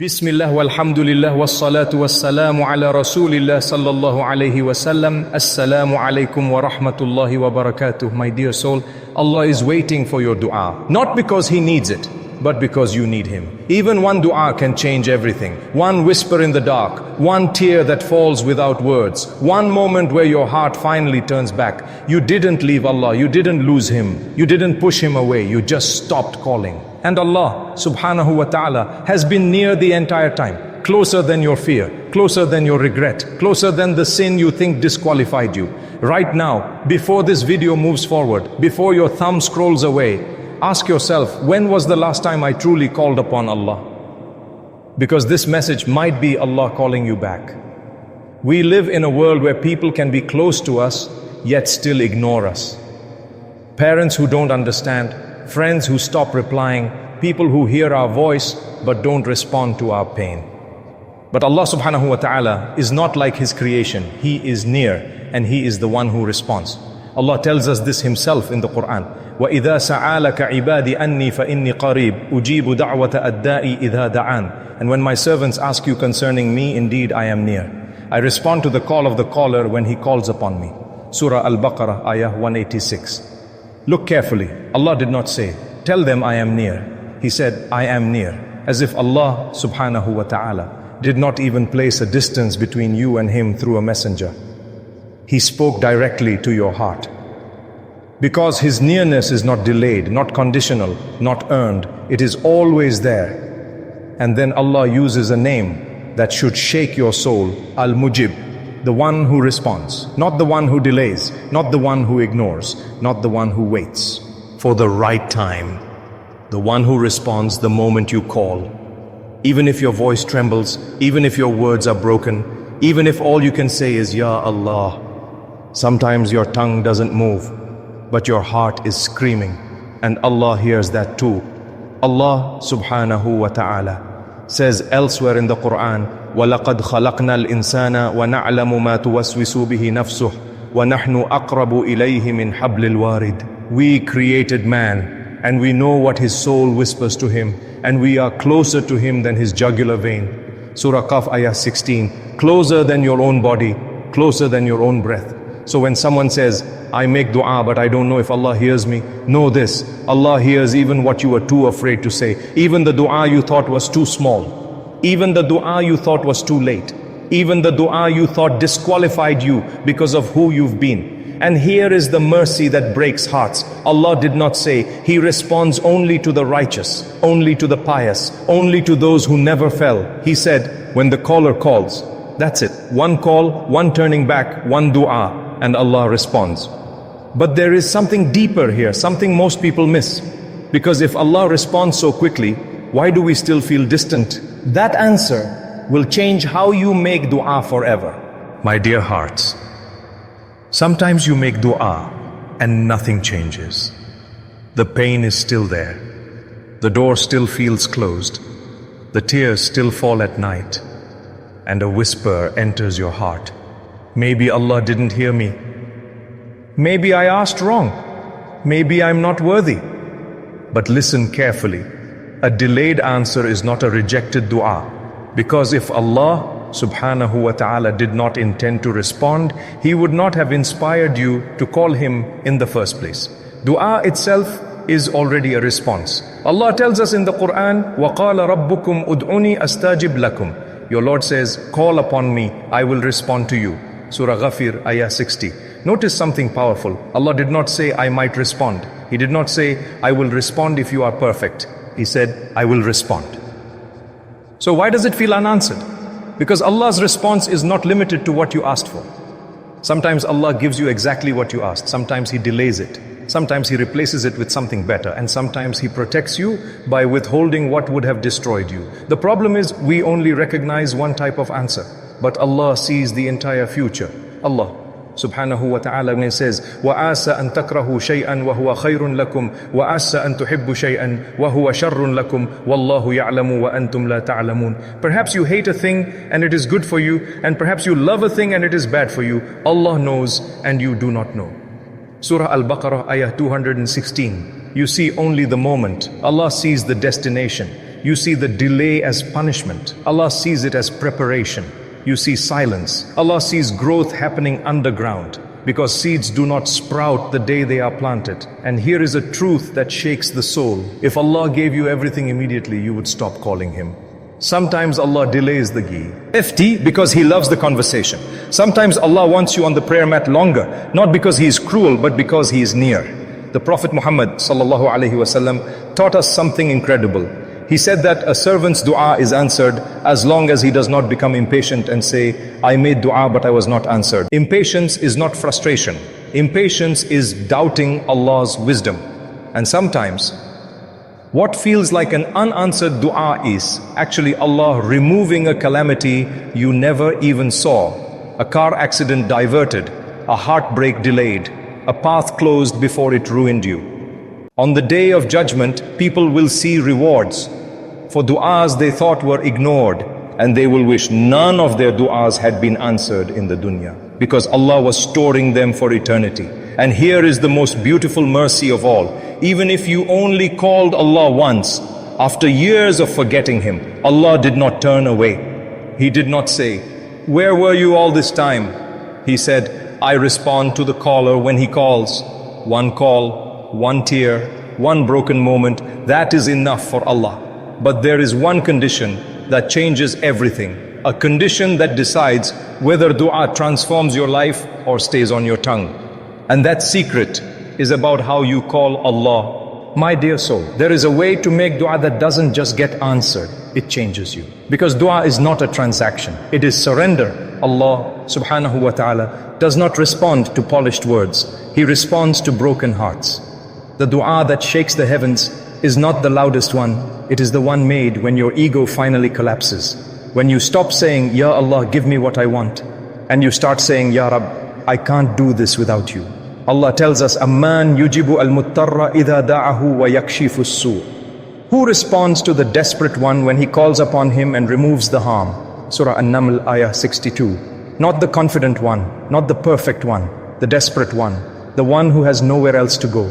Bismillah walhamdulillah wassalatu wassalamu ala rasulillah sallallahu alayhi wasallam. Assalamu alaikum wa rahmatullahi wa barakatuh. My dear soul, Allah is waiting for your dua. Not because He needs it, but because you need Him. Even one dua can change everything. One whisper in the dark, one tear that falls without words, one moment where your heart finally turns back. You didn't leave Allah, you didn't lose Him, you didn't push Him away, you just stopped calling. And Allah Subhānahu wa ta'ala has been near the entire time, closer than your fear, closer than your regret, closer than the sin you think disqualified you. Right now, before this video moves forward, before your thumb scrolls away, ask yourself, when was the last time I truly called upon Allah? Because this message might be Allah calling you back. We live in a world where people can be close to us, yet still ignore us. Parents who don't understand, friends who stop replying, people who hear our voice but don't respond to our pain. But Allah Subhānahu wa ta'ala is not like His creation. He is near and He is the one who responds. Allah tells us this Himself in the Quran. وَإِذَا سَعَالَكَ عِبَادِ أَنِّي فَإِنِّي قَرِيبٌ أُجِيبُ دَعْوَةَ أَدَّاءِ إِذَا دَعَانِ. And when my servants ask you concerning me, indeed I am near. I respond to the call of the caller when he calls upon me. Surah Al-Baqarah, Ayah 186. Look carefully. Allah did not say, tell them I am near. He said, I am near. As if Allah Subhānahu wa ta'ala did not even place a distance between you and Him through a messenger. He spoke directly to your heart. Because His nearness is not delayed, not conditional, not earned. It is always there. And then Allah uses a name that should shake your soul, Al-Mujib. The one who responds, not the one who delays, not the one who ignores, not the one who waits for the right time. The one who responds the moment you call. Even if your voice trembles, even if your words are broken, even if all you can say is Ya Allah. Sometimes your tongue doesn't move, but your heart is screaming, and Allah hears that too. Allah Subhānahu wa ta'ala says elsewhere in the Quran, وَلَقَدْ خَلَقْنَا الْإِنسَانَ وَنَعْلَمُ مَا تُوَسْوِسُ بِهِ نَفْسُهُ وَنَحْنُ أَقْرَبُ إِلَيْهِ مِنْ حَبْلِ الْوَارِدِ. We created man, and we know what his soul whispers to him, and we are closer to him than his jugular vein. Surah Qaf, Ayah 16. Closer than your own body, closer than your own breath. So when someone says, I make dua but I don't know if Allah hears me, know this, Allah hears even what you were too afraid to say. Even the dua you thought was too small. Even the dua you thought was too late. Even the dua you thought disqualified you because of who you've been. And here is the mercy that breaks hearts. Allah did not say He responds only to the righteous, only to the pious, only to those who never fell. He said, when the caller calls, that's it. One call, one turning back, one dua, and Allah responds. But there is something deeper here, something most people miss. Because if Allah responds so quickly, why do we still feel distant? That answer will change how you make dua forever. My dear hearts, sometimes you make dua and nothing changes. The pain is still there. The door still feels closed. The tears still fall at night. And a whisper enters your heart. Maybe Allah didn't hear me. Maybe I asked wrong. Maybe I'm not worthy. But listen carefully. A delayed answer is not a rejected dua. Because if Allah Subhānahu wa ta'ala did not intend to respond, He would not have inspired you to call Him in the first place. Dua itself is already a response. Allah tells us in the Quran, وَقَالَ رَبُّكُمْ أُدْعُنِي أَسْتَجِبْ لَكُمْ. Your Lord says, call upon me, I will respond to you. Surah Ghafir, Ayah 60. Notice something powerful. Allah did not say, I might respond. He did not say, I will respond if you are perfect. He said, I will respond. So why does it feel unanswered? Because Allah's response is not limited to what you asked for. Sometimes Allah gives you exactly what you asked. Sometimes He delays it. Sometimes He replaces it with something better. And sometimes He protects you by withholding what would have destroyed you. The problem is we only recognize one type of answer. But Allah sees the entire future. Allah Subhānahu wa ta'ala when He says, وَعَاسَ أَن تَكْرَهُ شَيْئًا وَهُوَ خَيْرٌ لَكُمْ وَعَاسَ أَن تُحِبُّ شَيْئًا وَهُوَ شَرٌ لَكُمْ وَاللَّهُ يَعْلَمُ وَأَنْتُمْ لَا تَعْلَمُونَ. Perhaps you hate a thing and it is good for you, and perhaps you love a thing and it is bad for you. Allah knows and you do not know. Surah Al-Baqarah, Ayah 216. You see only the moment. Allah sees the destination. You see the delay as punishment. Allah sees it as preparation. You see silence. Allah sees growth happening underground, because seeds do not sprout the day they are planted. And here is a truth that shakes the soul. If Allah gave you everything immediately, you would stop calling Him. Sometimes Allah delays the ghee. FT, because He loves the conversation. Sometimes Allah wants you on the prayer mat longer, not because He is cruel, but because He is near. The Prophet Muhammad ﷺ taught us something incredible. He said that a servant's dua is answered as long as he does not become impatient and say, I made dua but I was not answered. Impatience is not frustration. Impatience is doubting Allah's wisdom. And sometimes, what feels like an unanswered dua is actually Allah removing a calamity you never even saw. A car accident diverted, a heartbreak delayed, a path closed before it ruined you. On the day of judgment, people will see rewards for du'as they thought were ignored, and they will wish none of their du'as had been answered in the dunya, because Allah was storing them for eternity. And here is the most beautiful mercy of all. Even if you only called Allah once, after years of forgetting Him, Allah did not turn away. He did not say, where were you all this time? He said, I respond to the caller when he calls. One call, one tear, one broken moment, that is enough for Allah. But there is one condition that changes everything. A condition that decides whether dua transforms your life or stays on your tongue. And that secret is about how you call Allah. My dear soul, there is a way to make dua that doesn't just get answered, it changes you. Because dua is not a transaction, it is surrender. Allah Subhānahu wa ta'ala does not respond to polished words, He responds to broken hearts. The dua that shakes the heavens is not the loudest one, it is the one made when your ego finally collapses. When you stop saying, Ya Allah, give me what I want, and you start saying, Ya Rab, I can't do this without you. Allah tells us, Amman yujibu al-muttarra idha da'ahu wa yakshifu as-su'. Who responds to the desperate one when he calls upon him and removes the harm? Surah An-Naml, Ayah 62. Not the confident one, not the perfect one, the desperate one, the one who has nowhere else to go.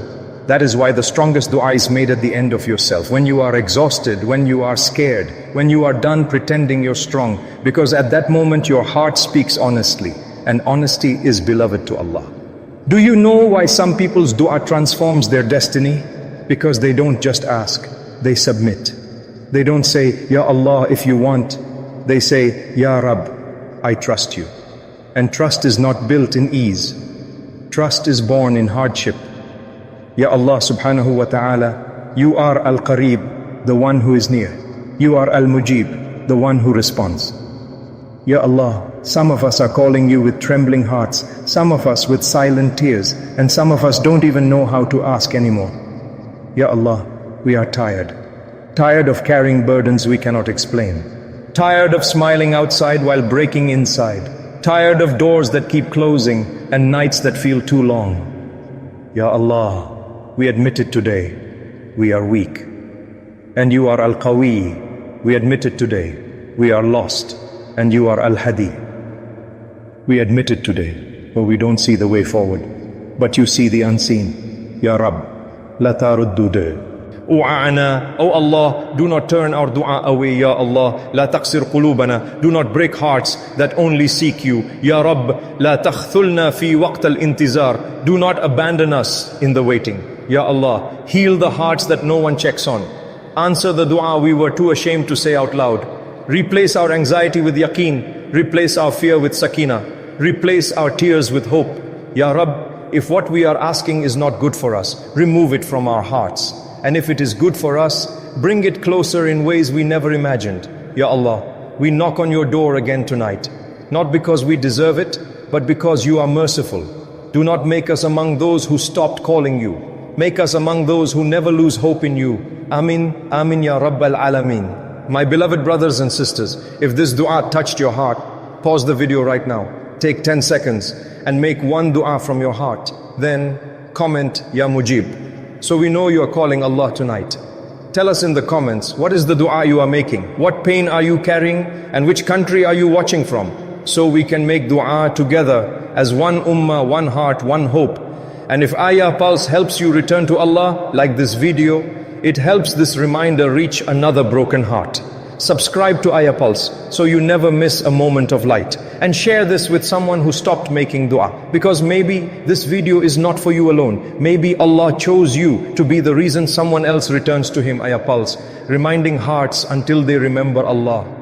That is why the strongest dua is made at the end of yourself, when you are exhausted, when you are scared, when you are done pretending you're strong, because at that moment your heart speaks honestly, and honesty is beloved to Allah. Do you know why some people's dua transforms their destiny? Because they don't just ask, they submit. They don't say, Ya Allah, if you want. They say, Ya Rab, I trust you. And trust is not built in ease. Trust is born in hardship. Ya Allah Subhānahu wa ta'ala, you are Al-Qareeb, the one who is near. You are Al-Mujib, the one who responds. Ya Allah, some of us are calling you with trembling hearts, some of us with silent tears, and some of us don't even know how to ask anymore. Ya Allah, we are tired. Tired of carrying burdens we cannot explain. Tired of smiling outside while breaking inside. Tired of doors that keep closing and nights that feel too long. Ya Allah, we admit it today, we are weak. And you are Al-Qawi, we admit it today, we are lost. And you are Al-Hadi. We admit it today, but we don't see the way forward. But you see the unseen. Ya Rab, la taruddu. U'a'ana, O Allah, do not turn our dua away, Ya Allah. La taqsir qulubana, do not break hearts that only seek you. Ya Rab, la takhthulna fi waqt al-intizar, do not abandon us in the waiting. Ya Allah, heal the hearts that no one checks on. Answer the dua we were too ashamed to say out loud. Replace our anxiety with yaqeen, replace our fear with sakina, replace our tears with hope. Ya Rab, if what we are asking is not good for us, remove it from our hearts. And if it is good for us, bring it closer in ways we never imagined. Ya Allah, we knock on your door again tonight, not because we deserve it, but because you are merciful. Do not make us among those who stopped calling you. Make us among those who never lose hope in you. Amin, Amin Ya Rabbal Alameen. My beloved brothers and sisters, if this dua touched your heart, pause the video right now. Take 10 seconds and make one dua from your heart. Then comment, Ya Mujib. So we know you are calling Allah tonight. Tell us in the comments, what is the dua you are making? What pain are you carrying? And which country are you watching from? So we can make dua together as one ummah, one heart, one hope. And if Ayah Pulse helps you return to Allah, like this video, it helps this reminder reach another broken heart. Subscribe to Ayah Pulse so you never miss a moment of light. And share this with someone who stopped making dua. Because maybe this video is not for you alone. Maybe Allah chose you to be the reason someone else returns to Him. Ayah Pulse, reminding hearts until they remember Allah.